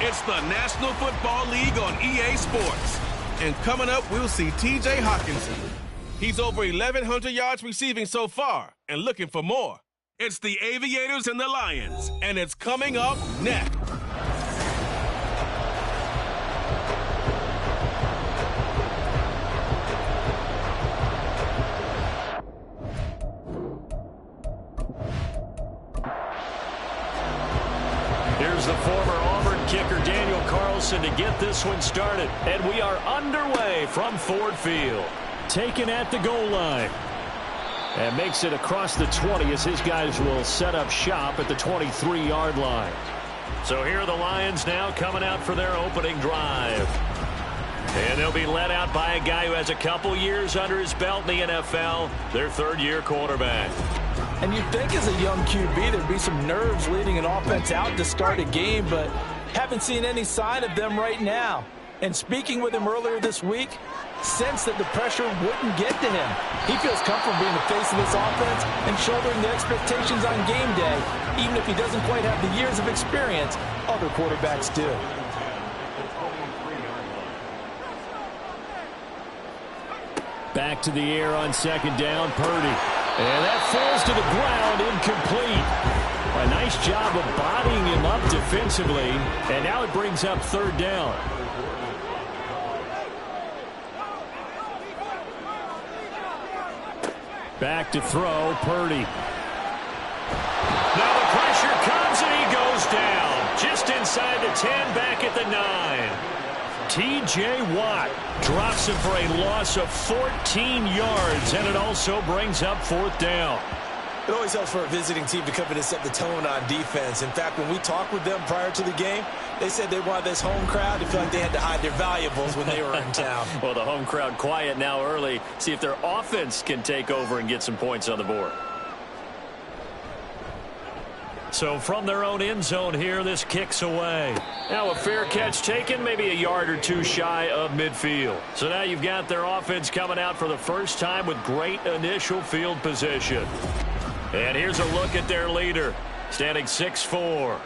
It's the National Football League on EA Sports. And coming up, we'll see TJ Hawkinson. He's over 1,100 yards receiving so far and looking for more. It's the Aviators and the Lions, and it's coming up next. Here's the former Auburn kicker, Daniel Carlson, to get this one started. And we are underway from Ford Field. Taken at the goal line. And makes it across the 20 as his guys will set up shop at the 23-yard line. So here are the Lions now coming out for their opening drive. And they'll be led out by a guy who has a couple years under his belt in the NFL, their third-year quarterback. And you'd think as a young QB there'd be some nerves leading an offense out to start a game, but haven't seen any sign of them right now. And speaking with him earlier this week, sensed that the pressure wouldn't get to him. He feels comfortable being the face of this offense and shouldering the expectations on game day, even if he doesn't quite have the years of experience other quarterbacks do. Back to the air on second down, Purdy. And that falls to the ground, incomplete. A nice job of bodying him up defensively, and now it brings up third down. Back to throw, Purdy. Now the pressure comes, and he goes down. Just inside the 10, back at the 9. T.J. Watt drops him for a loss of 14 yards, and it also brings up fourth down. It always helps for a visiting team to come in and set the tone on defense. In fact, when we talked with them prior to the game, they said they wanted this home crowd to feel like they had to hide their valuables when they were in town. Well, the home crowd quiet now early. See if their offense can take over and get some points on the board. So from their own end zone here, this kicks away. Now a fair catch taken, maybe a yard or two shy of midfield. So now you've got their offense coming out for the first time with great initial field position. And here's a look at their leader, standing 6'4".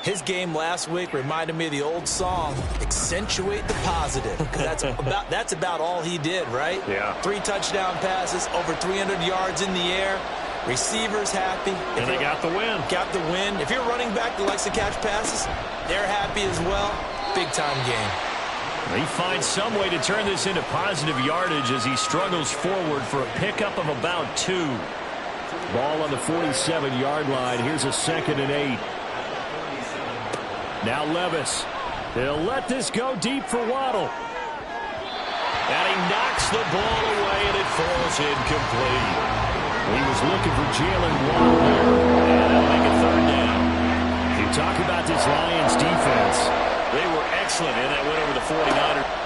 His game last week reminded me of the old song, Accentuate the Positive. Because that's about all he did, right? Yeah. 3 touchdown passes, over 300 yards in the air. Receivers happy. And they got the win. Got the win. If you're running back that likes to catch passes, they're happy as well. Big-time game. He finds some way to turn this into positive yardage as he struggles forward for a pickup of about 2. Ball on the 47-yard line. Here's a 2nd and 8. Now Levis. He'll let this go deep for Waddle. And he knocks the ball away, and it falls incomplete. He was looking for Jalen Waddle there, and that'll make it third down. You talk about this Lions defense. They were excellent in that win over the 49ers.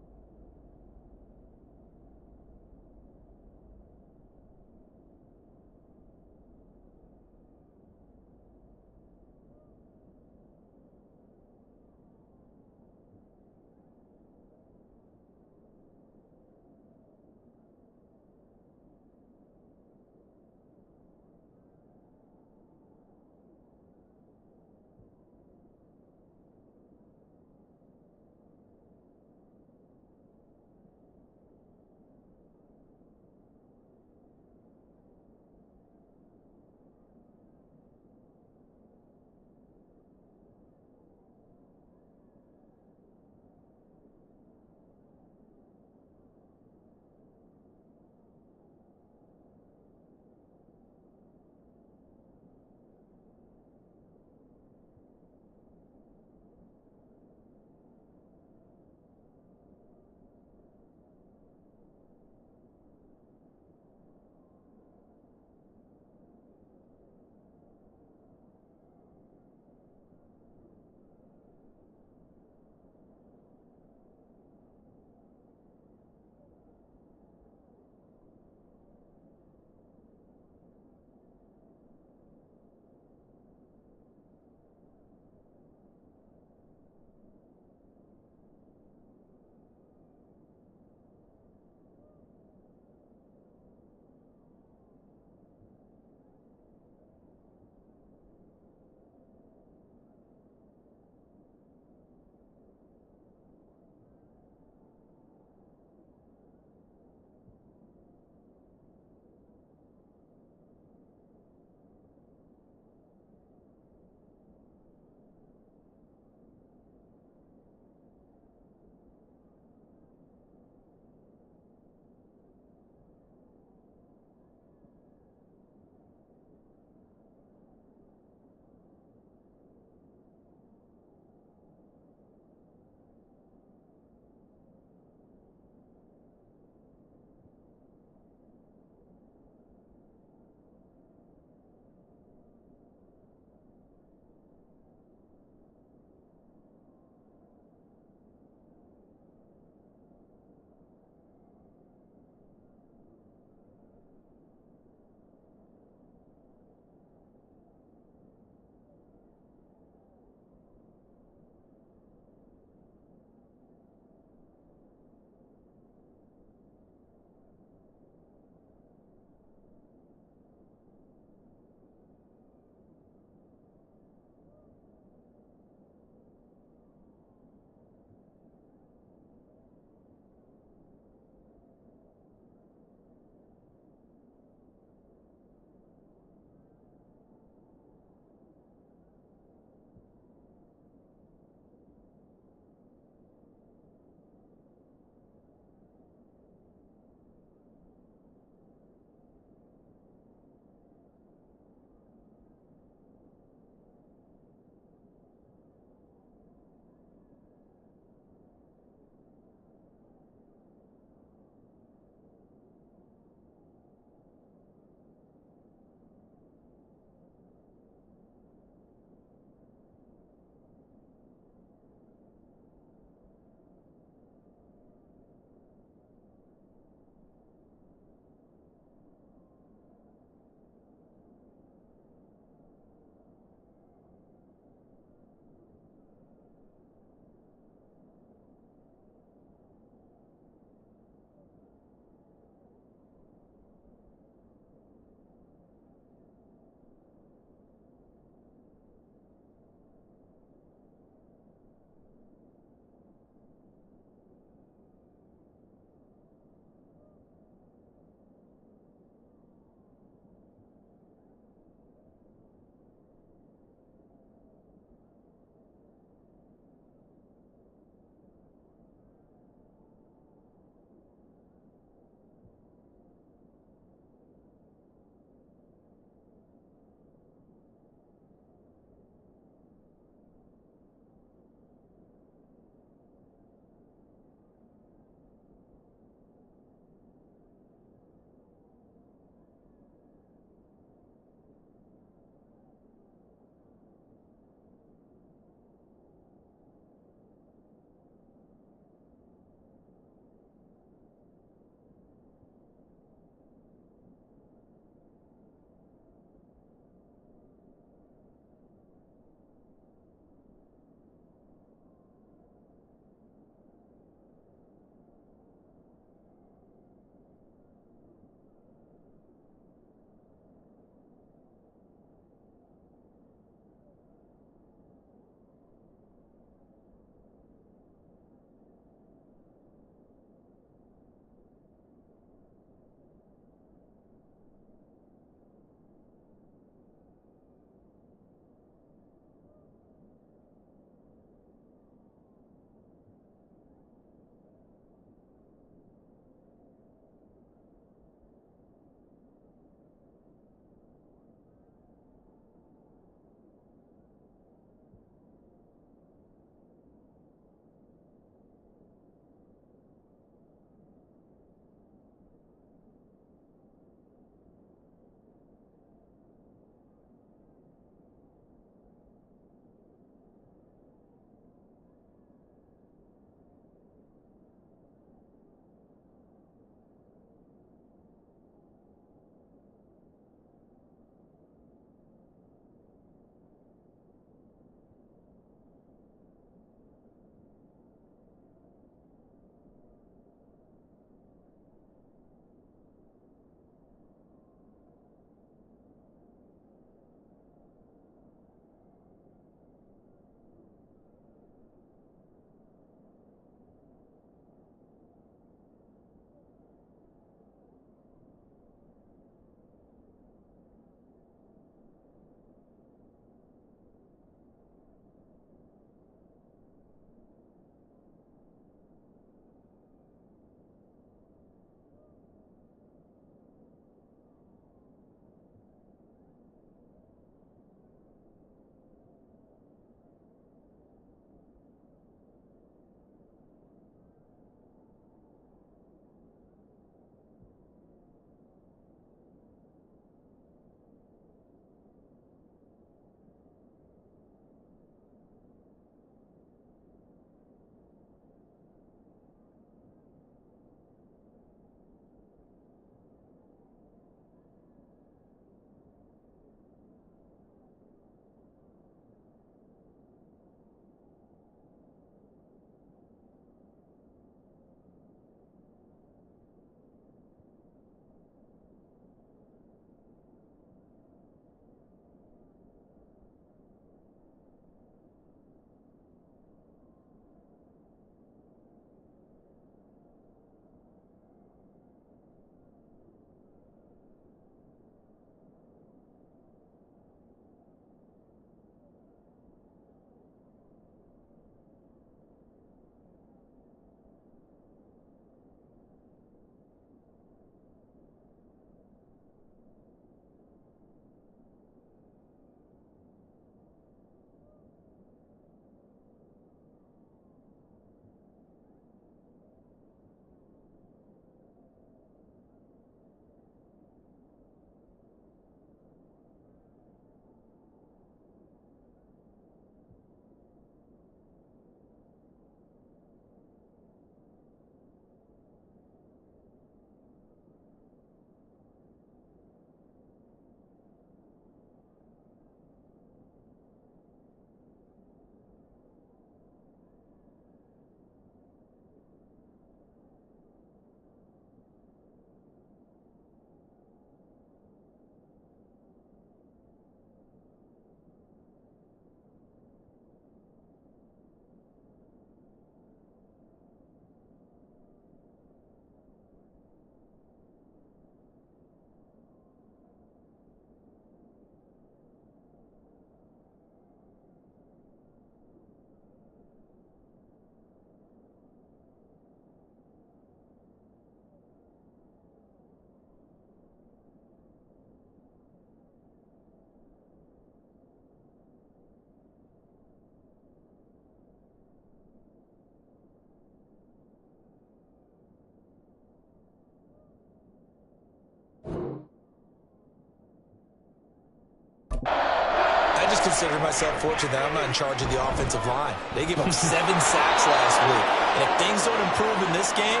just consider myself fortunate that I'm not in charge of the offensive line. They gave up 7 sacks last week. And if things don't improve in this game,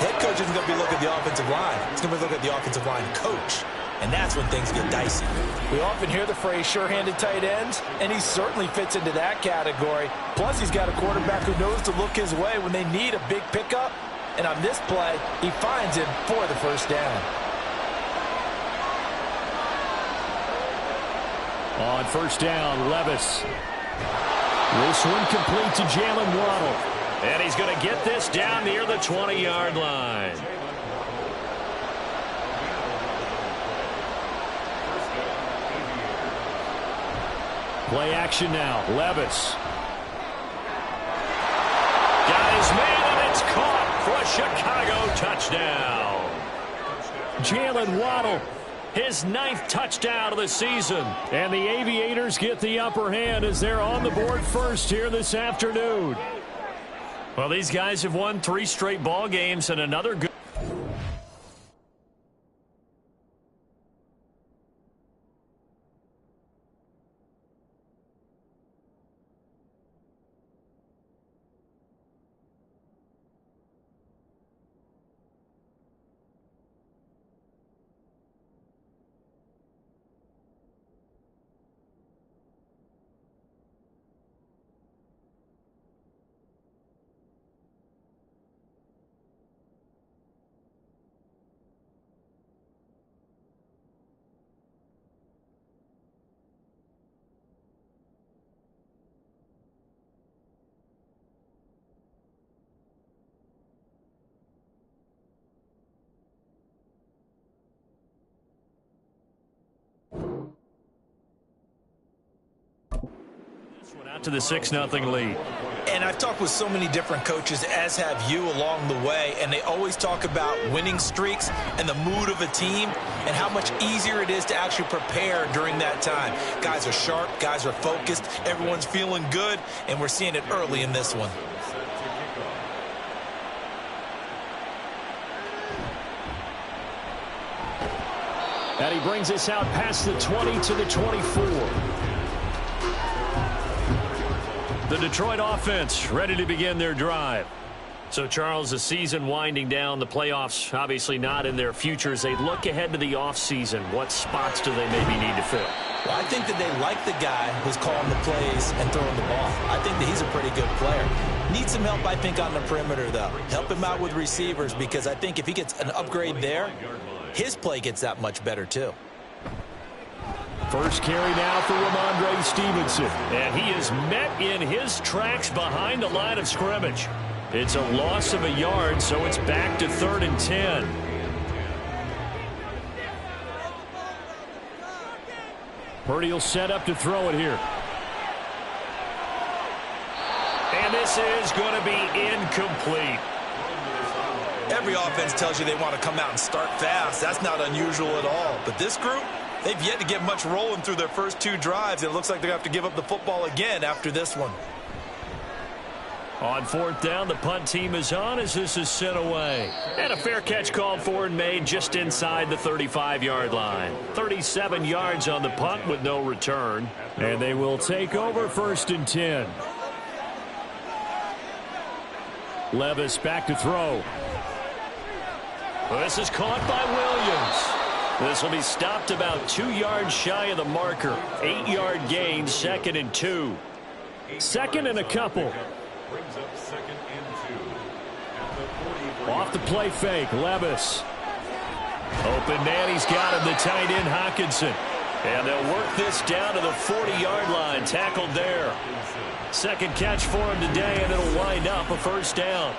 head coach isn't going to be looking at the offensive line. He's going to be looking at the offensive line coach. And that's when things get dicey. We often hear the phrase sure-handed tight ends, and he certainly fits into that category. Plus, he's got a quarterback who knows to look his way when they need a big pickup. And on this play, he finds him for the first down. On first down, Levis. This one complete to Jalen Waddle. And he's going to get this down near the 20-yard line. Play action now. Levis. Got his man, and it's caught for a Chicago touchdown. Jalen Waddle, his 9th touchdown of the season. And the Aviators get the upper hand as they're on the board first here this afternoon. Well, these guys have won 3 straight ball games and another good. Out to the 6-0 lead. And I've talked with so many different coaches, as have you, along the way, and they always talk about winning streaks and the mood of a team and how much easier it is to actually prepare during that time. Guys are sharp, guys are focused, everyone's feeling good, and we're seeing it early in this one. And he brings us out past the 20 to the 24. The Detroit offense ready to begin their drive. So, Charles, the season winding down, the playoffs obviously not in their future. As they look ahead to the offseason, what spots do they maybe need to fill? Well, I think that they like the guy who's calling the plays and throwing the ball. I think that he's a pretty good player. Needs some help, I think, on the perimeter, though. Help him out with receivers, because I think if he gets an upgrade there, his play gets that much better, too. First carry now for Ramondre Stevenson. And he is met in his tracks behind the line of scrimmage. It's a loss of a yard, so it's back to 3rd and 10. Purdy will set up to throw it here. And this is going to be incomplete. Every offense tells you they want to come out and start fast. That's not unusual at all. But this group, they've yet to get much rolling through their first 2 drives. And it looks like they're going to have to give up the football again after this one. On 4th down, the punt team is on as this is sent away. And a fair catch called for and made just inside the 35-yard line. 37 yards on the punt with no return. And they will take over 1st and 10. Levis back to throw. This is caught by Williams. This will be stopped about 2 yards shy of the marker. 8-yard gain, 2nd and 2. 2nd and a couple. Off the play fake, Levis. Open man, he's got him, the tight end, Hockenson. And they'll work this down to the 40-yard line, tackled there. 2nd catch for him today, and it'll wind up a 1st down.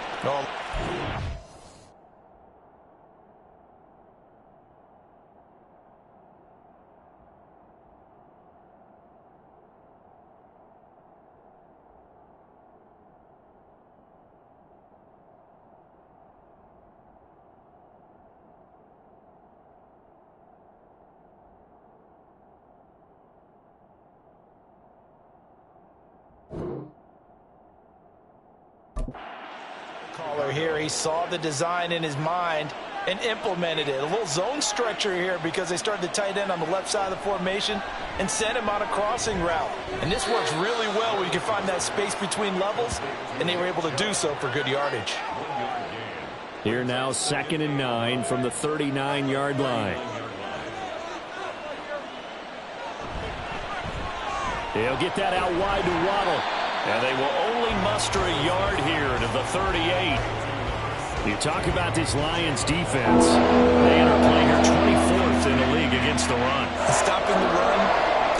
Caller here, he saw the design in his mind, and implemented it. A little zone stretcher here because they started the tight end on the left side of the formation and sent him on a crossing route. And this works really well where you can find that space between levels, and they were able to do so for good yardage. Here now, 2nd and 9 from the 39-yard line. He'll get that out wide to Waddle. And they will only muster a yard here to the 38. You talk about this Lions defense. They are playing her 24th in the league against the run. Stopping the run,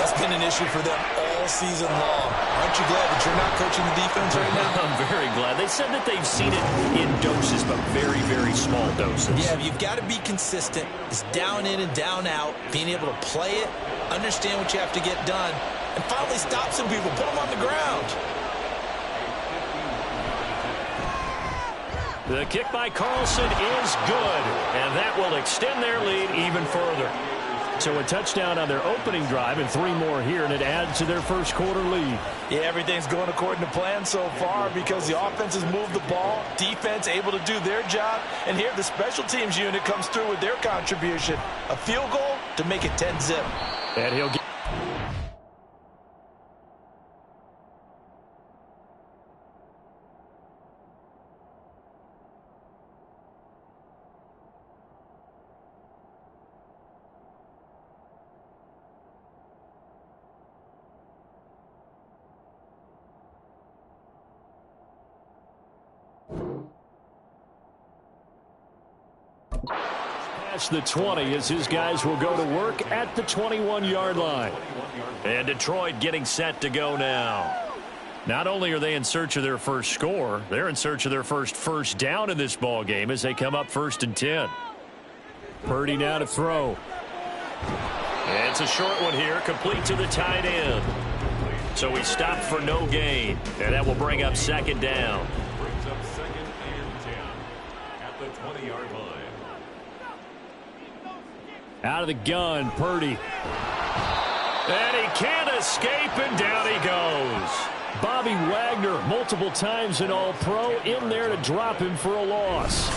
that's been an issue for them all season long. Aren't you glad that you're not coaching the defense right now? I'm very glad. They said that they've seen it in doses, but very, very small doses. Yeah, you've got to be consistent. It's down in and down out, being able to play it, understand what you have to get done, and finally stop some people, put them on the ground. The kick by Carlson is good, and that will extend their lead even further. So a touchdown on their opening drive and 3 more here, and it adds to their first quarter lead. Yeah, everything's going according to plan so far because the offense has moved the ball, defense able to do their job, and here the special teams unit comes through with their contribution. A field goal to make it 10-zip. And he'll get... Past the 20 as his guys will go to work at the 21-yard line. And Detroit getting set to go now. Not only are they in search of their first score, they're in search of their first down in this ball game as they come up 1st and 10. Purdy now to throw. It's a short one here, complete to the tight end. So he stopped for no gain, and that will bring up 2nd down. Brings up 2nd and 10 at the 20-yard line. Out of the gun, Purdy. And he can't escape, and down he goes. Bobby Wagner, multiple times an All-Pro, in there to drop him for a loss.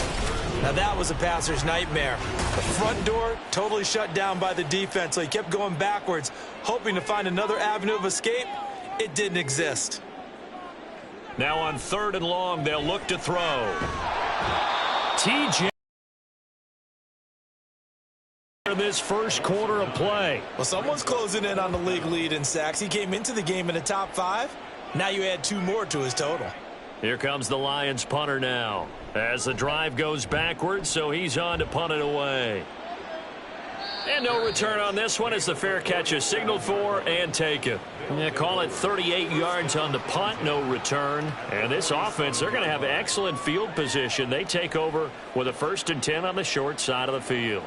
Now that was a passer's nightmare. The front door totally shut down by the defense, so he kept going backwards, hoping to find another avenue of escape. It didn't exist. Now on 3rd and long, they'll look to throw. TJ. This first quarter of play. Well, someone's closing in on the league lead in sacks. He came into the game in the top 5. Now you add 2 more to his total. Here comes the Lions punter now as the drive goes backwards, so he's on to punt it away. And no return on this one as the fair catch is signaled for and taken. Yeah, call it 38 yards on the punt, no return. And this offense, they're going to have excellent field position. They take over with a 1st and 10 on the short side of the field.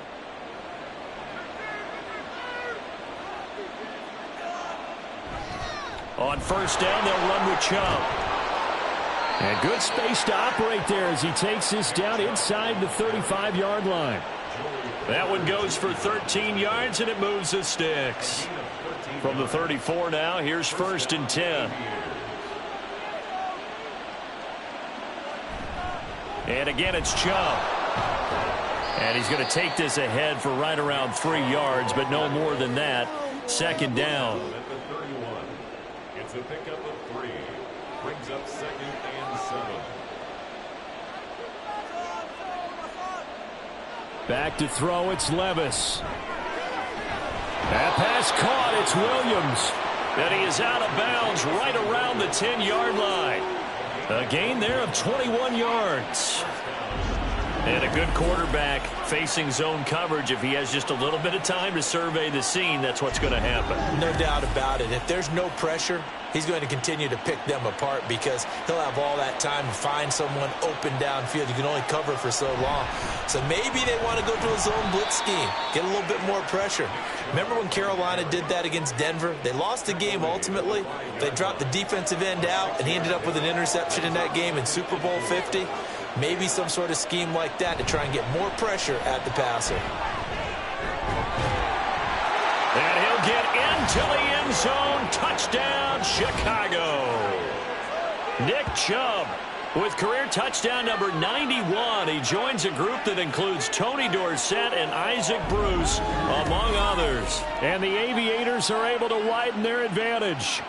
On 1st down, they'll run with Chubb. And good space to operate there as he takes this down inside the 35-yard line. That one goes for 13 yards, and it moves the sticks. From the 34 now, here's 1st and 10. And again, it's Chubb. And he's going to take this ahead for right around 3 yards, but no more than that. 2nd down. It's a pickup of 3. Brings up 2nd and 7. Back to throw, it's Levis. That pass caught, it's Williams. And he is out of bounds right around the 10-yard line. A gain there of 21 yards. And a good quarterback facing zone coverage. If he has just a little bit of time to survey the scene, that's what's going to happen. No doubt about it. If there's no pressure, he's going to continue to pick them apart because he'll have all that time to find someone open downfield. You can only cover for so long. So maybe they want to go to a zone blitz scheme, get a little bit more pressure. Remember when Carolina did that against Denver? They lost the game ultimately. They dropped the defensive end out, and he ended up with an interception in that game in Super Bowl 50. Maybe some sort of scheme like that to try and get more pressure at the passer. And he'll get into the end zone. Touchdown, Chicago. Nick Chubb With career touchdown number 91, he joins a group that includes Tony Dorsett and Isaac Bruce, among others. And the Aviators are able to widen their advantage.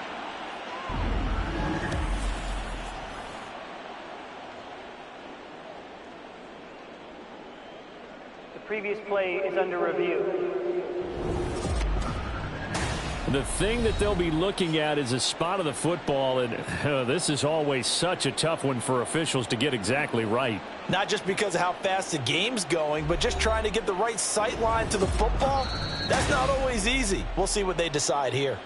The previous play is under review. The thing that they'll be looking at is a spot of the football, and this is always such a tough one for officials to get exactly right. Not just because of how fast the game's going, but just trying to get the right sight line to the football. That's not always easy. We'll see what they decide here.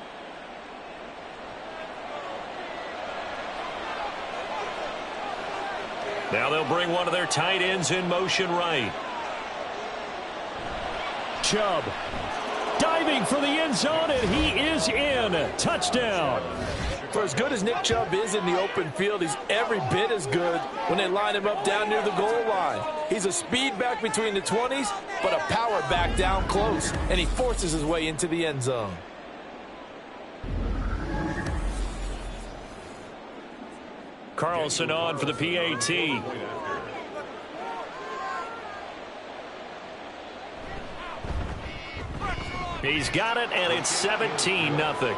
Now they'll bring one of their tight ends in motion right. Chubb. Diving for the end zone, and he is in. Touchdown. For as good as Nick Chubb is in the open field, he's every bit as good when they line him up down near the goal line. He's a speed back between the 20s, but a power back down close, and he forces his way into the end zone. Carlson on for the PAT. He's got it, and it's 17-0.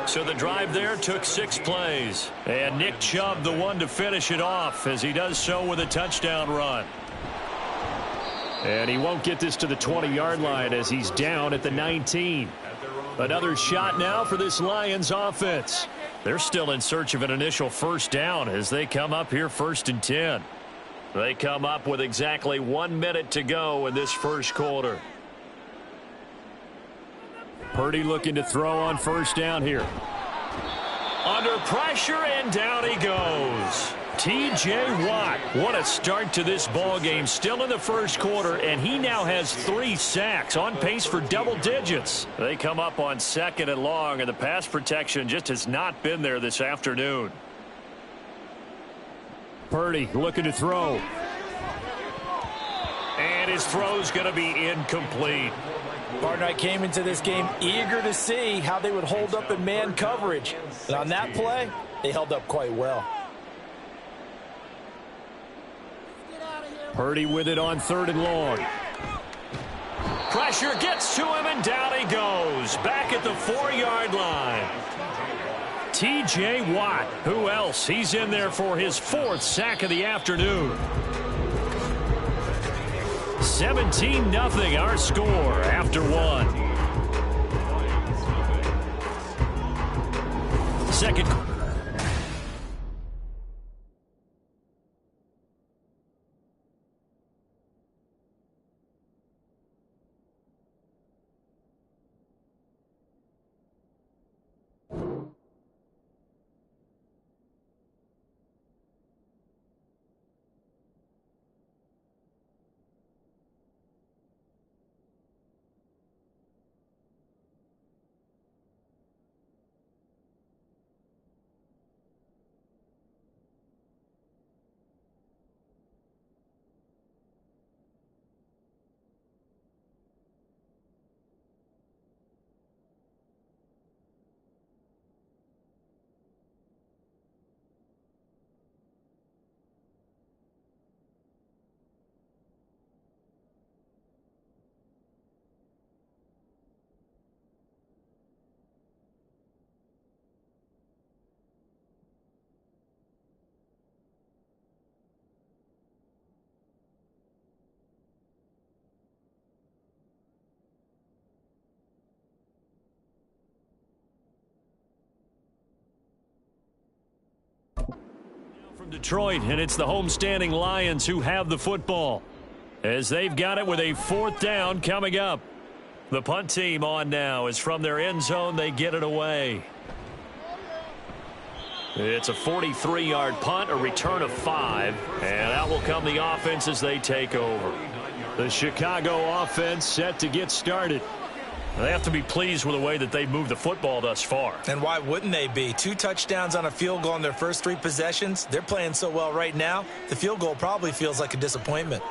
So the drive there took 6 plays. And Nick Chubb, the one to finish it off, as he does so with a touchdown run. And he won't get this to the 20-yard line as he's down at the 19. Another shot now for this Lions offense. They're still in search of an initial first down as they come up here 1st and 10. They come up with exactly 1 minute to go in this first quarter. Purdy looking to throw on first down here. Under pressure, and down he goes. T.J. Watt, what a start to this ball game. Still in the first quarter, and he now has 3 sacks, on pace for double digits. They come up on 2nd and long, and the pass protection just has not been there this afternoon. Purdy looking to throw. And his throw's going to be incomplete. Partner, I came into this game eager to see how they would hold up in man coverage. And on that play, they held up quite well. Purdy with it on 3rd and long. Pressure gets to him, and down he goes. Back at the 4-yard line. T.J. Watt, who else? He's in there for his 4th sack of the afternoon. 17-0 our score after 1. Second. From Detroit, and it's the homestanding Lions who have the football as they've got it with a 4th down coming up. The punt team on now is from their end zone. They get it away. It's a 43-yard punt, a return of 5, and out will come the offense as they take over. The Chicago offense set to get started. They have to be pleased with the way that they've moved the football thus far. And why wouldn't they be? 2 touchdowns on a field goal in their first 3 possessions. They're playing so well right now, the field goal probably feels like a disappointment.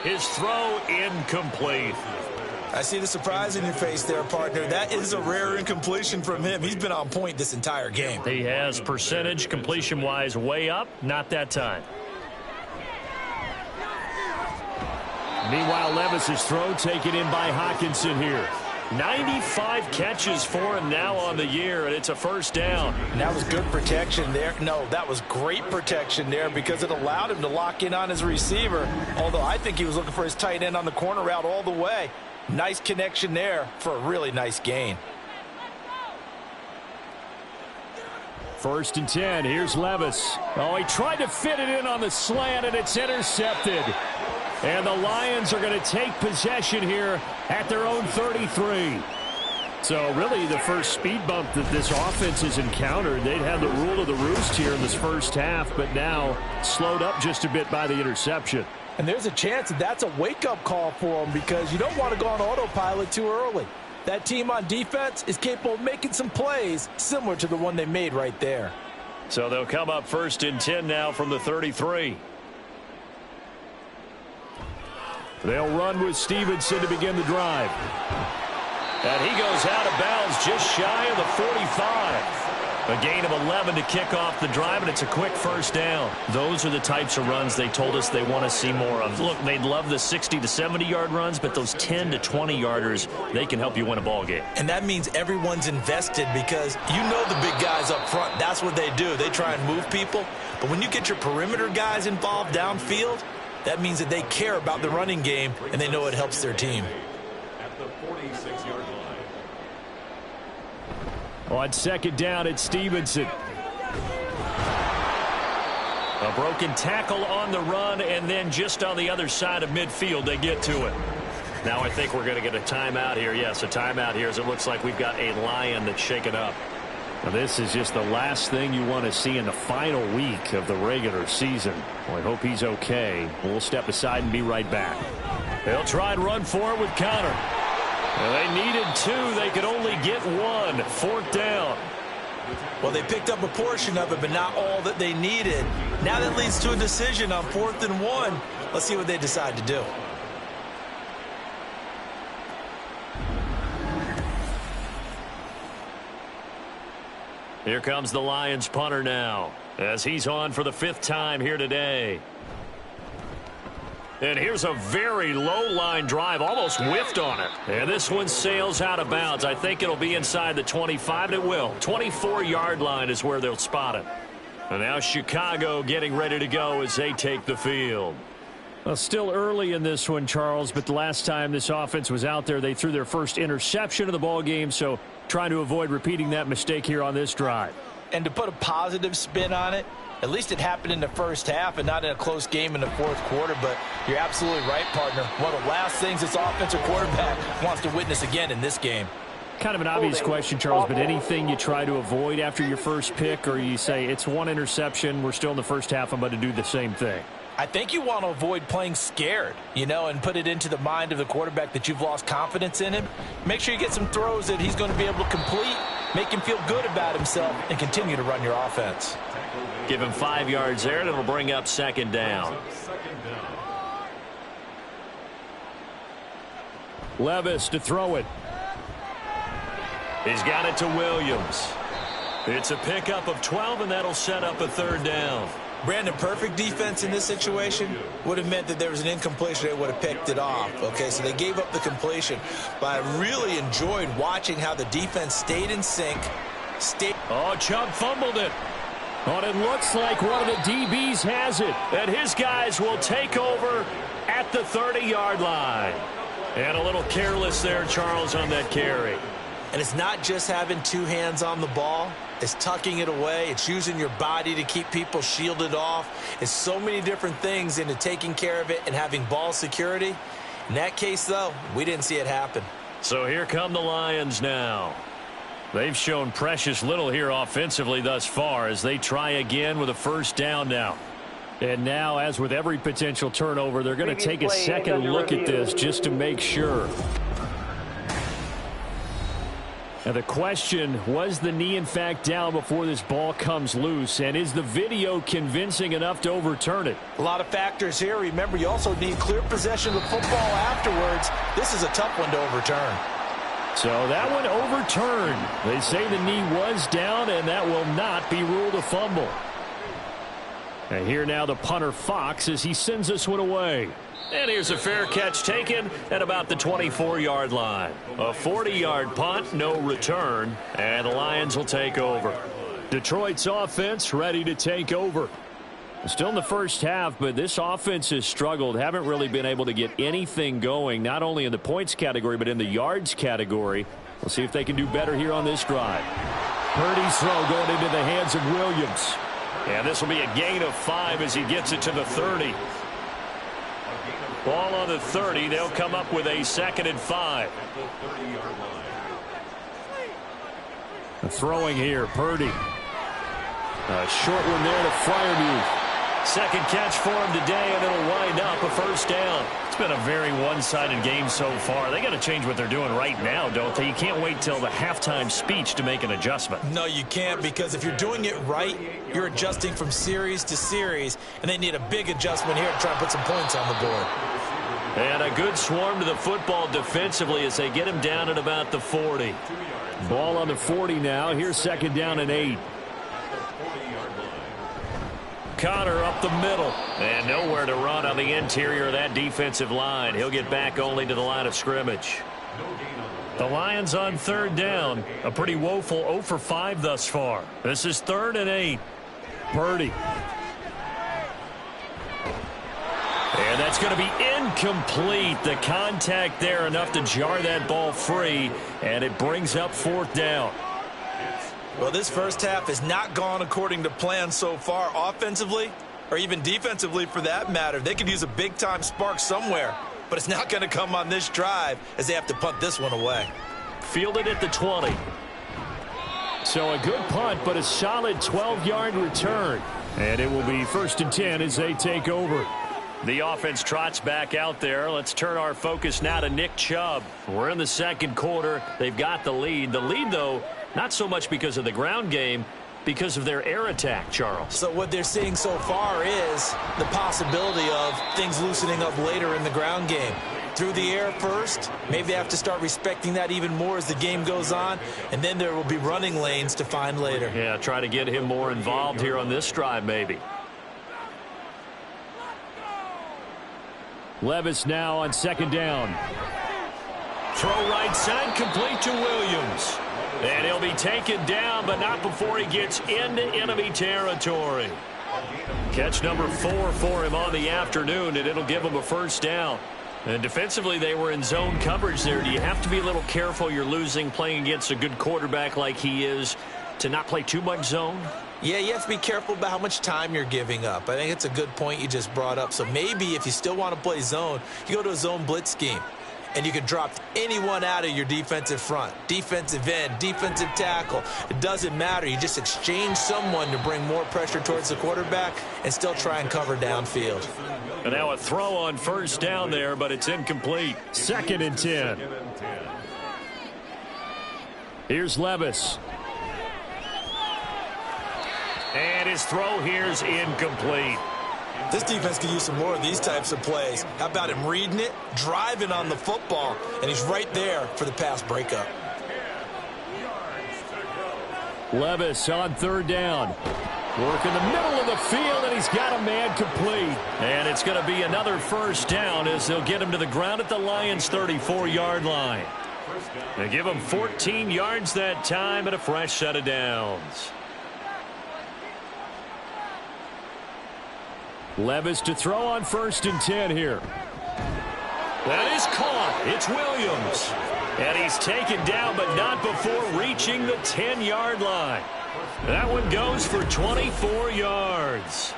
His throw incomplete. I see the surprise in your face there, partner. That is a rare incompletion from him. He's been on point this entire game. He has percentage completion-wise way up. Not that time. Meanwhile, Levis's throw taken in by Hockenson here. 95 catches for him now on the year, and it's a first down. And that was good protection there. No, that was great protection there because it allowed him to lock in on his receiver, although I think he was looking for his tight end on the corner route all the way. Nice connection there for a really nice gain. 1st and 10. Here's Levis. Oh, he tried to fit it in on the slant, and it's intercepted. And the Lions are going to take possession here at their own 33. So really the first speed bump that this offense has encountered. They'd had the rule of the roost here in this first half, but now slowed up just a bit by the interception. And there's a chance that that's a wake-up call for them because you don't want to go on autopilot too early. That team on defense is capable of making some plays similar to the one they made right there. So they'll come up 1st and 10 now from the 33. They'll run with Stevenson to begin the drive. And he goes out of bounds just shy of the 45. A gain of 11 to kick off the drive, and it's a quick first down. Those are the types of runs they told us they want to see more of. Look, they'd love the 60 to 70-yard runs, but those 10 to 20-yarders, they can help you win a ball game. And that means everyone's invested because you know the big guys up front. That's what they do. They try and move people. But when you get your perimeter guys involved downfield, that means that they care about the running game, and they know it helps their team. At the 46-yard line. On 2nd down, it's Stevenson. A broken tackle on the run, and then just on the other side of midfield, they get to it. Now I think we're going to get a timeout here. Yes, a timeout here as it looks like we've got a Lion that's shaken up. Now this is just the last thing you want to see in the final week of the regular season. Well, I hope he's okay. We'll step aside and be right back. They'll try and run for it with Connor. Well, they needed 2. They could only get 1. 4th down. Well, they picked up a portion of it, but not all that they needed. Now that leads to a decision on 4th and 1. Let's see what they decide to do. Here comes the Lions punter now as he's on for the 5th time here today. And here's a very low line drive, almost whiffed on it. And this one sails out of bounds. I think it'll be inside the 25, and it will. 24-yard line is where they'll spot it. And now Chicago getting ready to go as they take the field. Well, still early in this one, Charles, but the last time this offense was out there, they threw their first interception of the ball game, so trying to avoid repeating that mistake here on this drive. And to put a positive spin on it, at least it happened in the first half and not in a close game in the 4th quarter, but you're absolutely right, partner. One of the last things this offensive quarterback wants to witness again in this game. Kind of an obvious question, Charles, but anything you try to avoid after your first pick, or you say it's 1 interception, we're still in the first half, I'm going to do the same thing? I think you want to avoid playing scared, and put it into the mind of the quarterback that you've lost confidence in him. Make sure you get some throws that he's going to be able to complete, make him feel good about himself, and continue to run your offense. Give him 5 yards there, and it'll bring up 2nd down. Levis to throw it. He's got it to Williams. It's a pickup of 12, and that'll set up a 3rd down. Brandon, perfect defense in this situation would have meant that there was an incompletion. They would have picked it off. Okay, so they gave up the completion. But I really enjoyed watching how the defense stayed in sync. Oh, Chubb fumbled it. Oh, it looks like one of the DBs has it. And his guys will take over at the 30-yard line. And a little careless there, Charles, on that carry. And it's not just having 2 hands on the ball. It's tucking it away. It's using your body to keep people shielded off. It's so many different things into taking care of it and having ball security. In that case, though, we didn't see it happen. So here come the Lions now. They've shown precious little here offensively thus far as they try again with a 1st down now. And now, as with every potential turnover, they're going to take a second look at this just to make sure. And the question, was the knee in fact down before this ball comes loose? And is the video convincing enough to overturn it? A lot of factors here. Remember, you also need clear possession of the football afterwards. This is a tough one to overturn. So that one overturned. They say the knee was down, and that will not be ruled a fumble. And here now the punter Fox as he sends this one away. And here's a fair catch taken at about the 24-yard line. A 40-yard punt, no return, and the Lions will take over. Detroit's offense ready to take over. Still in the first half, but this offense has struggled. Haven't really been able to get anything going, not only in the points category, but in the yards category. We'll see if they can do better here on this drive. Purdy's throw going into the hands of Williams. And this will be a gain of 5 as he gets it to the 30. Ball on the 30. They'll come up with a 2nd and 5. Throwing here, Purdy. A short one there to Freiermuth. Second catch for him today, and it'll wind up a first down. It's been a very one-sided game so far. They got to change what they're doing right now, don't they? You can't wait till the halftime speech to make an adjustment. No, you can't, because if you're doing it right, you're adjusting from series to series, and they need a big adjustment here to try and put some points on the board. And a good swarm to the football defensively as they get him down at about the 40. Ball on the 40 now. Here's 2nd down and 8. Connor up the middle. And nowhere to run on the interior of that defensive line. He'll get back only to the line of scrimmage. The Lions on 3rd down. A pretty woeful 0 for 5 thus far. This is 3rd and 8. Purdy. And that's going to be incomplete. The contact there enough to jar that ball free. And it brings up 4th down. Well, this first half has not gone according to plan so far offensively or even defensively for that matter. They could use a big-time spark somewhere, but it's not going to come on this drive as they have to punt this one away. Fielded at the 20. So a good punt, but a solid 12-yard return. And it will be 1st and 10 as they take over. The offense trots back out there. Let's turn our focus now to Nick Chubb. We're in the 2nd quarter. They've got the lead. The lead, though, not so much because of the ground game, because of their air attack, Charles. So what they're seeing so far is the possibility of things loosening up later in the ground game. Through the air first, maybe they have to start respecting that even more as the game goes on, and then there will be running lanes to find later. Yeah, try to get him more involved here on this drive maybe. Levis now on 2nd down. Throw right side, complete to Williams. And he'll be taken down, but not before he gets into enemy territory. Catch number 4 for him on the afternoon, and it'll give him a first down. And defensively, they were in zone coverage there. Do you have to be a little careful you're losing playing against a good quarterback like he is to not play too much zone? Yeah, you have to be careful about how much time you're giving up. I think it's a good point you just brought up. So maybe if you still want to play zone, you go to a zone blitz scheme. And you can drop anyone out of your defensive front, defensive end, defensive tackle. It doesn't matter. You just exchange someone to bring more pressure towards the quarterback and still try and cover downfield. And now a throw on first down there, but it's incomplete. 2nd and 10. Here's Levis. And his throw here's incomplete. This defense could use some more of these types of plays. How about him reading it, driving on the football, and he's right there for the pass breakup. Levis on 3rd down. Work in the middle of the field, and he's got a man complete. And it's going to be another first down as they'll get him to the ground at the Lions' 34-yard line. They give him 14 yards that time and a fresh set of downs. Levis to throw on 1st and 10 here. That is caught. It's Williams. And he's taken down, but not before reaching the 10-yard line. That one goes for 24 yards.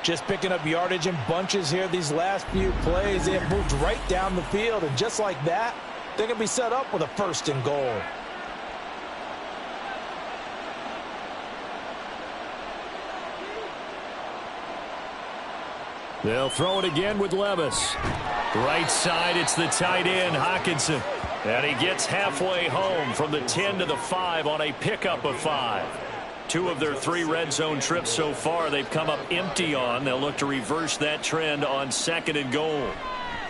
Just picking up yardage in bunches here these last few plays. They have moved right down the field, and just like that, they're going to be set up with a 1st and goal. They'll throw it again with Levis. Right side, it's the tight end, Hockenson. And he gets halfway home from the 10 to the 5 on a pickup of 5. 2 of their 3 red zone trips so far they've come up empty on. They'll look to reverse that trend on 2nd and goal.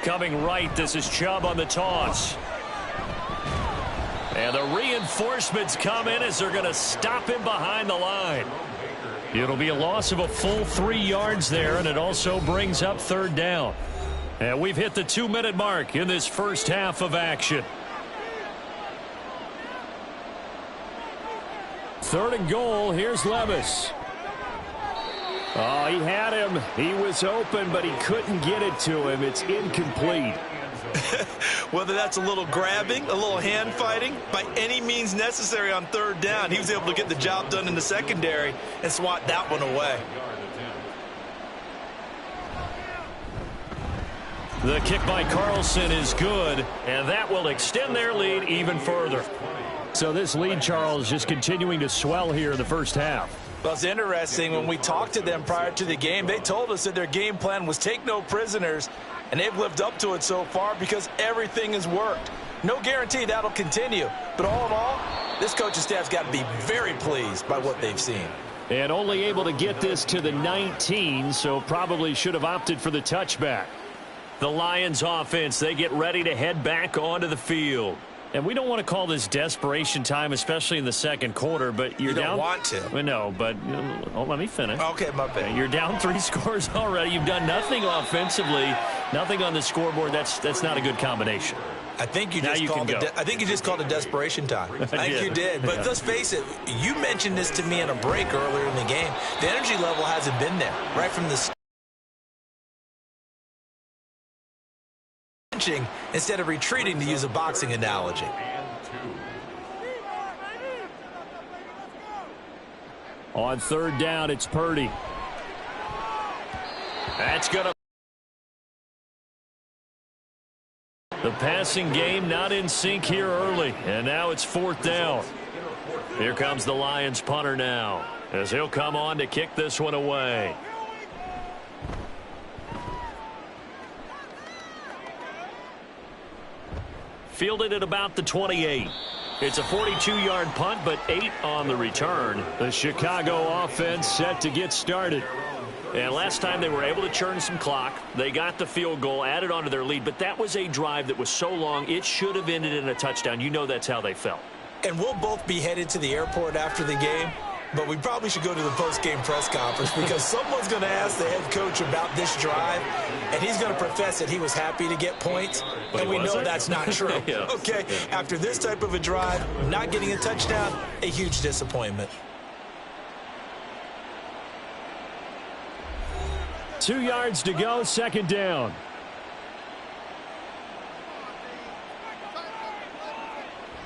Coming right, this is Chubb on the toss. And the reinforcements come in as they're going to stop him behind the line. It'll be a loss of a full 3 yards there, and it also brings up 3rd down. And we've hit the 2-minute mark in this first half of action. 3rd and goal, here's Levis. Oh, he had him. He was open, but he couldn't get it to him. It's incomplete. Whether that's a little grabbing, a little hand fighting, by any means necessary on 3rd down, he was able to get the job done in the secondary and swat that one away. The kick by Carlson is good, and that will extend their lead even further. So this lead, Charles, just continuing to swell here in the first half. Well, it's interesting. When we talked to them prior to the game, they told us that their game plan was take no prisoners, and they've lived up to it so far because everything has worked. No guarantee that'll continue, but all in all, this coaching staff's got to be very pleased by what they've seen. And only able to get this to the 19, so probably should have opted for the touchback. The Lions offense, they get ready to head back onto the field. And we don't want to call this desperation time, especially in the second quarter, but you're down. You don't want to. No, but let me finish. Okay, my bad. You're down 3 scores already. You've done nothing offensively, nothing on the scoreboard. That's not a good combination. I think you just called it desperation time. I think you did. But let's face it, you mentioned this to me in a break earlier in the game. The energy level hasn't been there right from the start. Instead of retreating, to use a boxing analogy. On 3rd down, it's Purdy. That's going to... The passing game not in sync here early, and now it's 4th down. Here comes the Lions punter now, as he'll come on to kick this one away. Fielded at about the 28. It's a 42-yard punt, but 8 on the return. The Chicago offense set to get started. And last time they were able to churn some clock. They got the field goal, added on to their lead, but that was a drive that was so long, it should have ended in a touchdown. You know that's how they felt. And we'll both be headed to the airport after the game, but we probably should go to the post-game press conference because someone's going to ask the head coach about this drive, and he's going to profess that he was happy to get points, and we know that's not true. Yes. Okay, after this type of a drive, not getting a touchdown, a huge disappointment. 2 yards to go, 2nd down.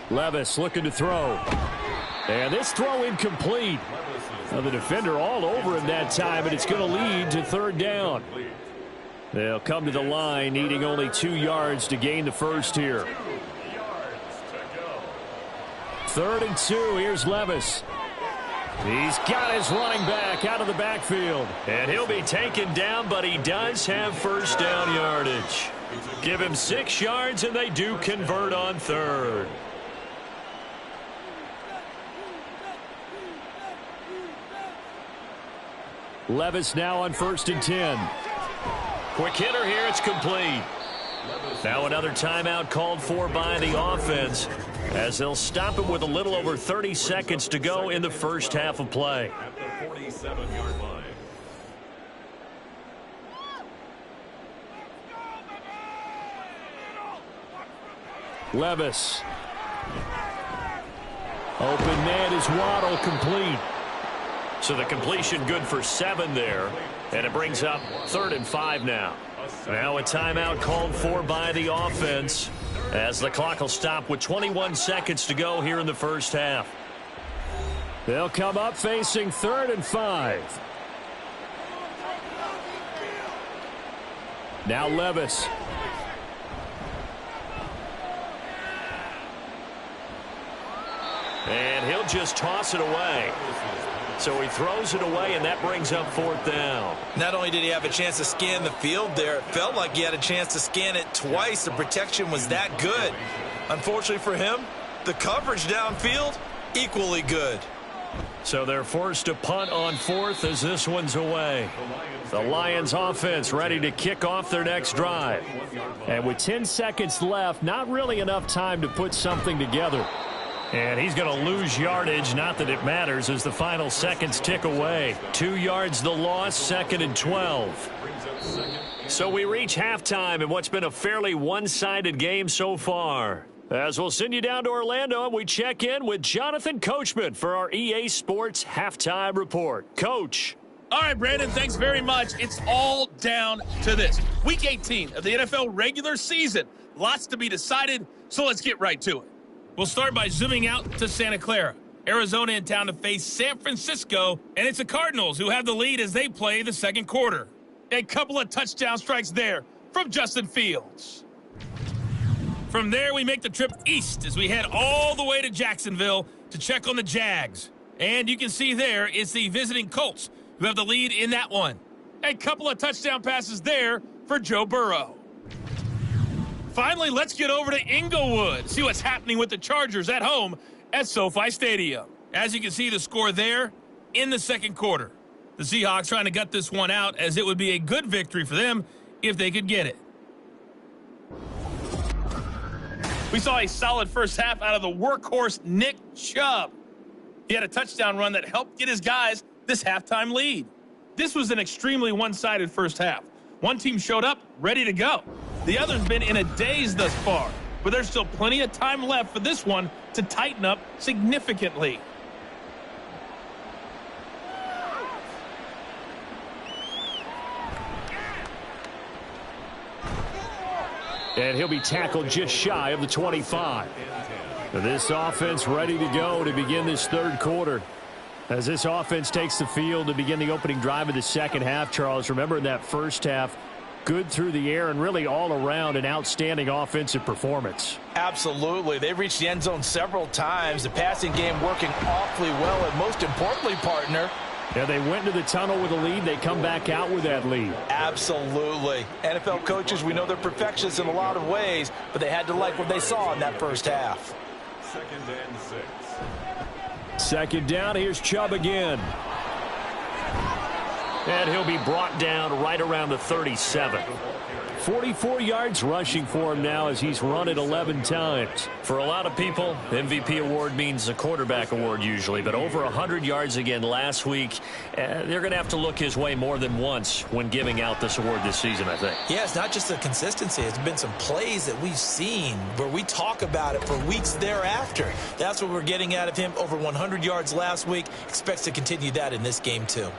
Levis looking to throw. And this throw incomplete. Now the defender all over him that time, and it's going to lead to 3rd down. They'll come to the line, needing only 2 yards to gain the first here. 3rd and 2, here's Levis. He's got his running back out of the backfield. And he'll be taken down, but he does have 1st down yardage. Give him 6 yards, and they do convert on 3rd. Levis now on 1st and 10. Quick hitter here, it's complete. Now another timeout called for by the offense as they'll stop it with a little over 30 seconds to go in the first half of play. At the 47-yard line. Levis. Open man is Waddle, complete. So the completion good for 7 there. And it brings up 3rd and 5 now. Now a timeout called for by the offense as the clock will stop with 21 seconds to go here in the first half. They'll come up facing 3rd and 5. Now Levis. And he'll just toss it away. So he throws it away, and that brings up 4th down. Not only did he have a chance to scan the field there, it felt like he had a chance to scan it twice. The protection was that good. Unfortunately for him, the coverage downfield, equally good. So they're forced to punt on 4th as this one's away. The Lions offense ready to kick off their next drive. And with 10 seconds left, not really enough time to put something together. And he's going to lose yardage, not that it matters, as the final seconds tick away. 2 yards the loss, 2nd and 12. So we reach halftime in what's been a fairly one-sided game so far. As we'll send you down to Orlando, and we check in with Jonathan Coachman for our EA Sports Halftime Report. Coach. All right, Brandon, thanks very much. It's all down to this. Week 18 of the NFL regular season. Lots to be decided, so let's get right to it. We'll start by zooming out to Santa Clara. Arizona in town to face San Francisco, and it's the Cardinals who have the lead as they play the second quarter. A couple of touchdown strikes there from Justin Fields. From there, we make the trip east as we head all the way to Jacksonville to check on the Jags. And you can see there it's the visiting Colts who have the lead in that one. A couple of touchdown passes there for Joe Burrow. Finally, let's get over to Inglewood, see what's happening with the Chargers at home at SoFi Stadium. As you can see the score there in the second quarter. The Seahawks trying to gut this one out as it would be a good victory for them if they could get it. We saw a solid first half out of the workhorse Nick Chubb. He had a touchdown run that helped get his guys this halftime lead. This was an extremely one-sided first half. One team showed up ready to go. The other's been in a daze thus far, but there's still plenty of time left for this one to tighten up significantly. And he'll be tackled just shy of the 25. This offense ready to go to begin this third quarter. As this offense takes the field to begin the opening drive of the second half, Charles, remember in that first half, good through the air and really all around an outstanding offensive performance. Absolutely. They've reached the end zone several times. The passing game working awfully well, and most importantly, partner, yeah, they went into the tunnel with a lead. They come back out with that lead. Absolutely. NFL coaches, we know they're perfectionists in a lot of ways, but they had to like what they saw in that first half. 2nd and 6. Second down, here's Chubb again. And he'll be brought down right around the 37. 44 yards rushing for him now as he's run it 11 times. For a lot of people, MVP award means a quarterback award usually, but over 100 yards again last week. They're going to have to look his way more than once when giving out this award this season, I think. Yeah, it's not just the consistency. It's been some plays that we've seen where we talk about it for weeks thereafter. That's what we're getting out of him. Over 100 yards last week. Expects to continue that in this game too.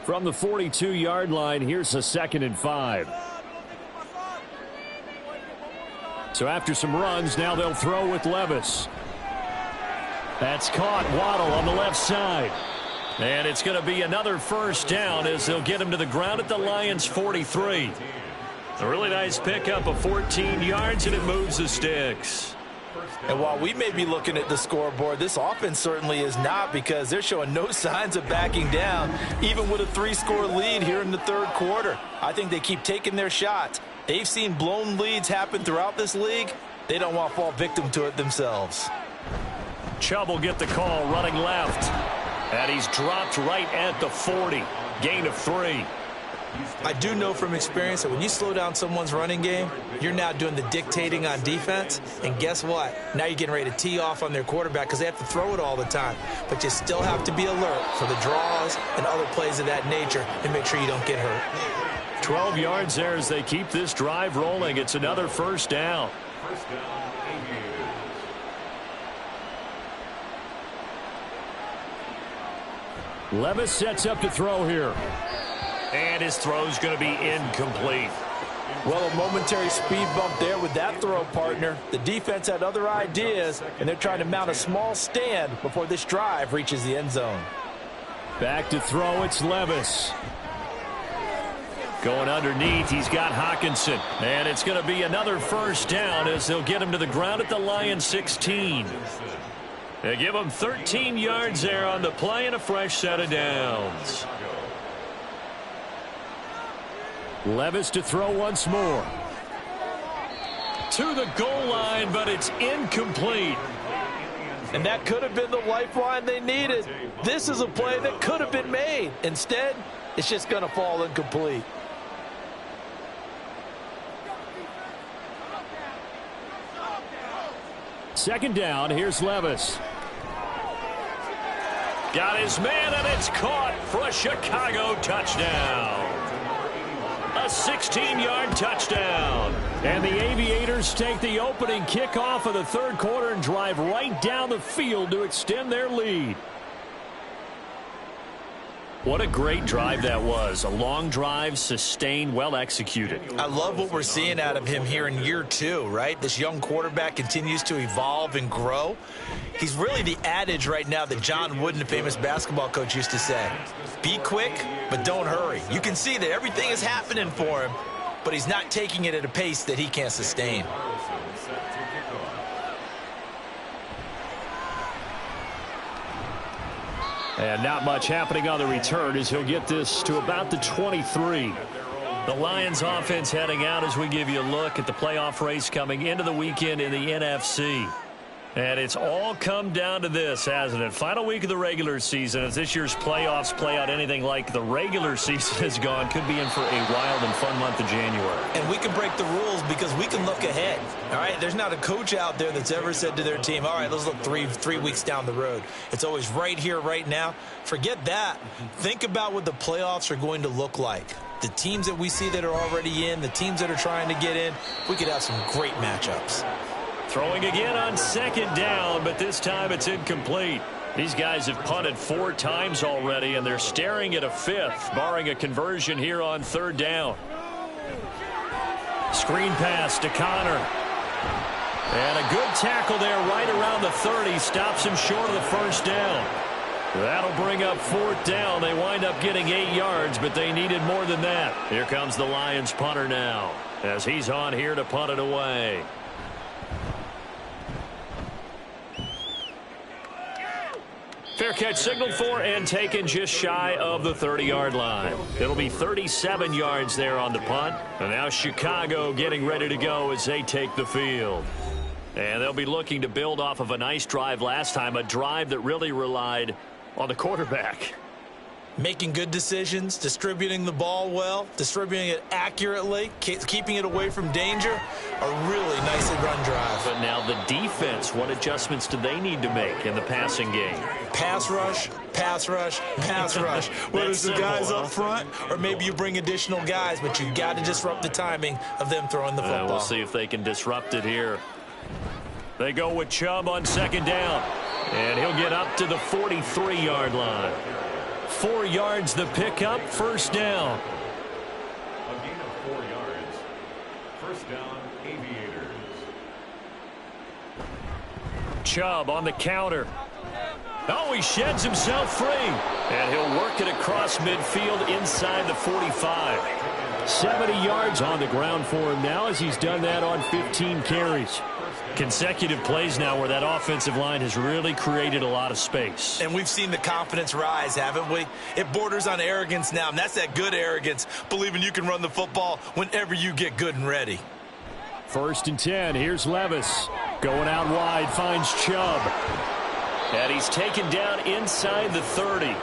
From the 42-yard line, here's a 2nd and 5. So after some runs, now they'll throw with Levis. That's caught. Waddle on the left side. And it's going to be another first down as they'll get him to the ground at the Lions' 43. A really nice pickup of 14 yards, and it moves the sticks. And while we may be looking at the scoreboard, this offense certainly is not, because they're showing no signs of backing down, even with a 3-score lead here in the third quarter. I think they keep taking their shots. They've seen blown leads happen throughout this league. They don't want to fall victim to it themselves. Chubb will get the call running left. And he's dropped right at the 40. Gain of 3. I do know from experience that when you slow down someone's running game, you're now doing the dictating on defense. And guess what? Now you're getting ready to tee off on their quarterback because they have to throw it all the time. But you still have to be alert for the draws and other plays of that nature and make sure you don't get hurt. 12 yards there as they keep this drive rolling. It's another first down. First down, Aviators. Levis sets up to throw here. And his throw's going to be incomplete. Well, a momentary speed bump there with that throw, partner. The defense had other ideas, and they're trying to mount a small stand before this drive reaches the end zone. Back to throw, it's Levis. Going underneath, he's got Hockenson. And it's going to be another first down as they'll get him to the ground at the Lions' 16. They give him 13 yards there on the play and a fresh set of downs. Levis to throw once more. To the goal line, but it's incomplete. And that could have been the lifeline they needed. This is a play that could have been made. Instead, it's just going to fall incomplete. Second down, here's Levis. Got his man, and it's caught for a Chicago touchdown. A 16-yard touchdown. And the Aviators take the opening kickoff of the third quarter and drive right down the field to extend their lead. What a great drive that was. A long drive, sustained, well executed. I love what we're seeing out of him here in year 2, right? This young quarterback continues to evolve and grow. He's really the adage right now that John Wooden, the famous basketball coach, used to say. Be quick, but don't hurry. You can see that everything is happening for him, but he's not taking it at a pace that he can't sustain. And not much happening on the return as he'll get this to about the 23. The Lions offense heading out as we give you a look at the playoff race coming into the weekend in the NFC. And it's all come down to this, hasn't it? Final week of the regular season. As this year's playoffs play out anything like the regular season has gone, could be in for a wild and fun month of January. And we can break the rules because we can look ahead. All right, there's not a coach out there that's ever said to their team, all right, let's look three weeks down the road. It's always right here, right now. Forget that. Think about what the playoffs are going to look like. The teams that we see that are already in, the teams that are trying to get in, we could have some great matchups. Throwing again on second down, but this time it's incomplete. These guys have punted 4 times already, and they're staring at a 5th, barring a conversion here on third down. Screen pass to Connor. And a good tackle there right around the 30. Stops him short of the first down. That'll bring up 4th down. They wind up getting 8 yards, but they needed more than that. Here comes the Lions punter now, as he's on here to punt it away. Fair catch signaled for and taken just shy of the 30-yard line. It'll be 37 yards there on the punt. And now Chicago getting ready to go as they take the field. And they'll be looking to build off of a nice drive last time, a drive that really relied on the quarterback. Making good decisions, distributing the ball well, distributing it accurately, keeping it away from danger. A really nicely run drive. But now the defense, what adjustments do they need to make in the passing game? Pass rush, pass rush, pass rush. Whether it's the guys up front or maybe you bring additional guys, but you've got to disrupt the timing of them throwing the football. We'll see if they can disrupt it here. They go with Chubb on second down. And he'll get up to the 43-yard line. 4 yards the pickup, first down. A gain of 4 yards. First down, Aviators. Chubb on the counter. Oh, he sheds himself free. And he'll work it across midfield inside the 45. 70 yards on the ground for him now as he's done that on 15 carries. Consecutive plays now where that offensive line has really created a lot of space. And we've seen the confidence rise, haven't we? It borders on arrogance now, and that's that good arrogance, believing you can run the football whenever you get good and ready. 1st and 10. Here's Levis. Going out wide, finds Chubb. And he's taken down inside the 30.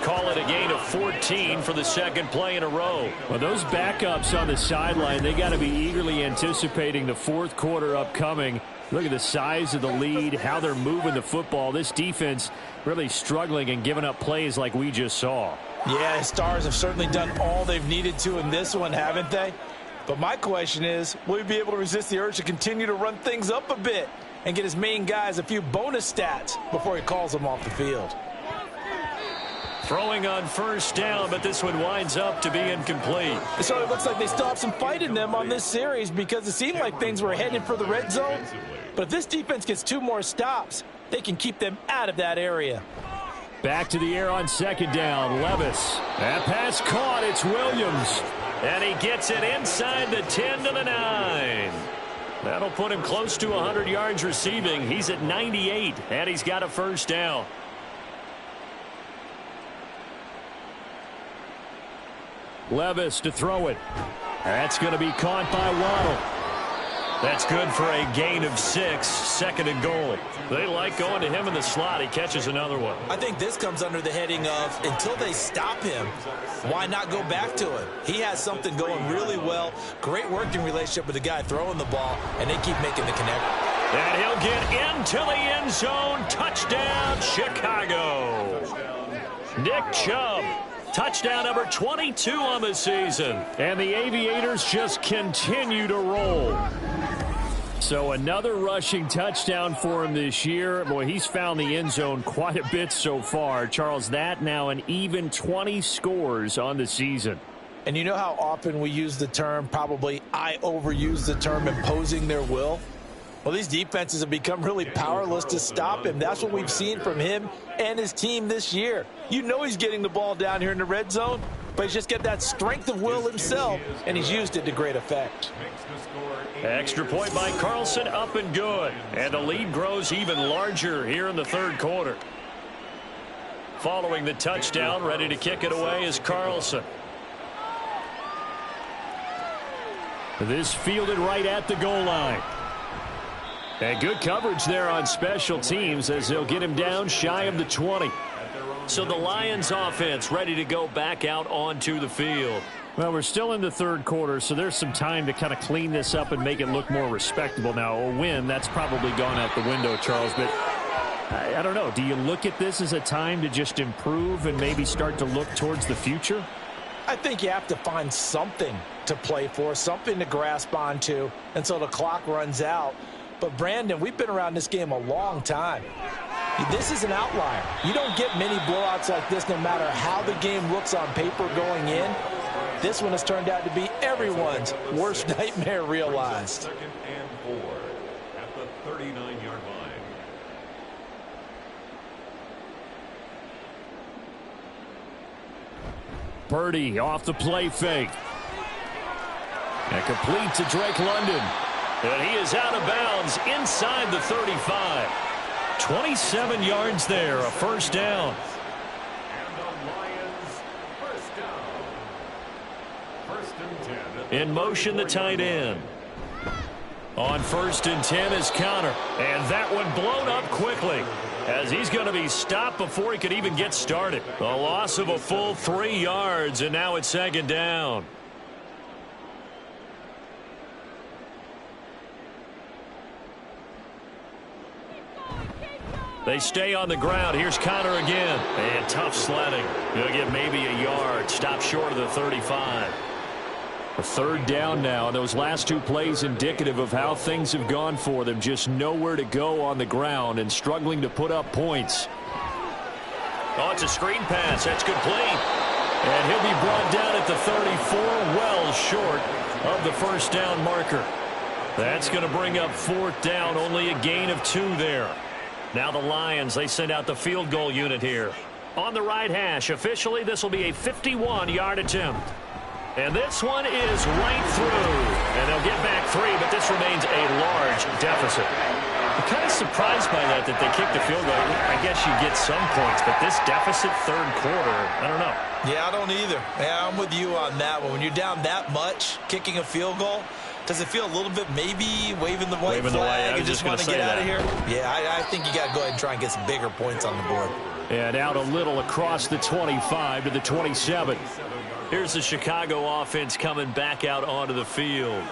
Call it a gain of 14 for the second play in a row. Well, those backups on the sideline, they got to be eagerly anticipating the fourth quarter upcoming. Look at the size of the lead, how they're moving the football. This defense really struggling and giving up plays like we just saw. Yeah, Stars have certainly done all they've needed to in this one, haven't they? But my question is, will he be able to resist the urge to continue to run things up a bit and get his main guys a few bonus stats before he calls them off the field? Throwing on first down, but this one winds up to be incomplete. It certainly looks like they still have some fight in them on this series because it seemed like things were headed for the red zone. But if this defense gets 2 more stops, they can keep them out of that area. Back to the air on second down. Levis. That pass caught. It's Williams. And he gets it inside the 10 to the 9. That'll put him close to 100 yards receiving. He's at 98, and he's got a first down. Levis to throw it. That's going to be caught by Waddle. That's good for a gain of 6, second and goal. They like going to him in the slot. He catches another one. I think this comes under the heading of until they stop him, why not go back to him? He has something going really well. Great working relationship with the guy throwing the ball, and they keep making the connection. And he'll get into the end zone. Touchdown, Chicago. Nick Chubb. Touchdown number 22 on the season. And the Aviators just continue to roll. So another rushing touchdown for him this year. Boy, he's found the end zone quite a bit so far. Charles, that now an even 20 scores on the season. And you know how often we use the term, probably I overuse the term, imposing their will? Well, these defenses have become really powerless to stop him. That's what we've seen from him and his team this year. You know he's getting the ball down here in the red zone, but he's just got that strength of will himself, and he's used it to great effect. Extra point by Carlson, up and good. And the lead grows even larger here in the third quarter. Following the touchdown, ready to kick it away is Carlson. This fielded right at the goal line. And good coverage there on special teams as they'll get him down shy of the 20. So the Lions offense ready to go back out onto the field. Well, we're still in the third quarter, so there's some time to kind of clean this up and make it look more respectable. Now, a win, that's probably gone out the window, Charles, but I don't know. Do you look at this as a time to just improve and maybe start to look towards the future? I think you have to find something to play for, something to grasp onto until the clock runs out. But, Brandon, we've been around this game a long time. This is an outlier. You don't get many blowouts like this no matter how the game looks on paper going in. This one has turned out to be everyone's worst nightmare realized. Second and 4 at the 39-yard line. Purdy off the play fake. And complete to Drake London. And he is out of bounds inside the 35. 27 yards there, a first down. And the Lions first down. First and 10. In motion, the tight end. On first and 10 is Connor. And that one blown up quickly as he's going to be stopped before he could even get started. A loss of a full 3 yards, and now it's second down. They stay on the ground. Here's Connor again. And tough sledding. He'll get maybe a yard. Stop short of the 35. A third down now. And those last two plays indicative of how things have gone for them. Just nowhere to go on the ground and struggling to put up points. Oh, it's a screen pass. That's complete. And he'll be brought down at the 34, well short of the first down marker. That's going to bring up fourth down. Only a gain of 2 there. Now the Lions, they send out the field goal unit here. On the right hash, officially this will be a 51-yard attempt. And this one is right through. And they'll get back 3, but this remains a large deficit. I'm kind of surprised by that they kicked the field goal. I guess you get some points, but this deficit third quarter, I don't know. Yeah, I don't either. Yeah, I'm with you on that one. When you're down that much, kicking a field goal, does it feel a little bit maybe waving the white flag and just want to get out of here? Yeah, I think you got to go ahead and try and get some bigger points on the board. And out a little across the 25 to the 27. Here's the Chicago offense coming back out onto the field.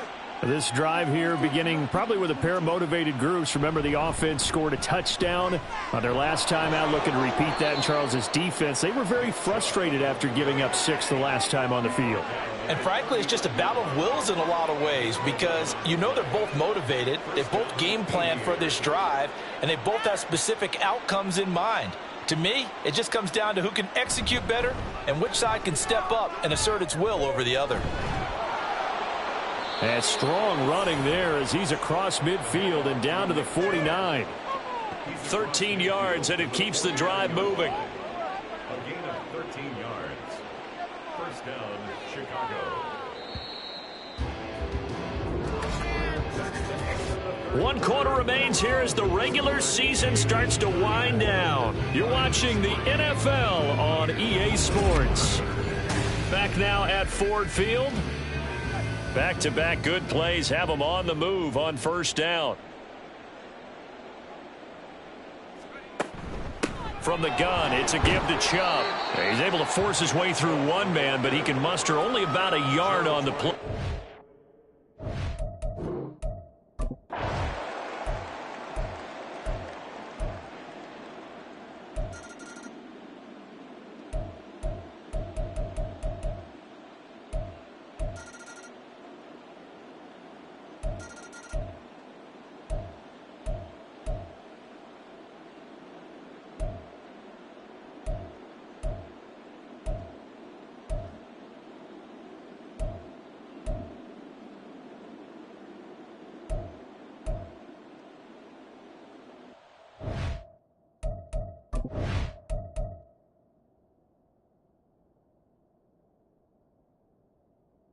This drive here beginning probably with a pair of motivated groups. Remember, the offense scored a touchdown on their last time out, looking to repeat that in Charles's defense. They were very frustrated after giving up 6 the last time on the field. And frankly, it's just a battle of wills in a lot of ways because you know they're both motivated. They both game plan for this drive, and they both have specific outcomes in mind. To me, it just comes down to who can execute better and which side can step up and assert its will over the other. And strong running there as he's across midfield and down to the 49. 13 yards, and it keeps the drive moving. A gain of 13 yards. First down, Chicago. 1 quarter remains here as the regular season starts to wind down. You're watching the NFL on EA Sports. Back now at Ford Field. Back-to-back good plays have them on the move on first down. From the gun, it's a give to Chubb. He's able to force his way through one man, but he can muster only about a yard on the play.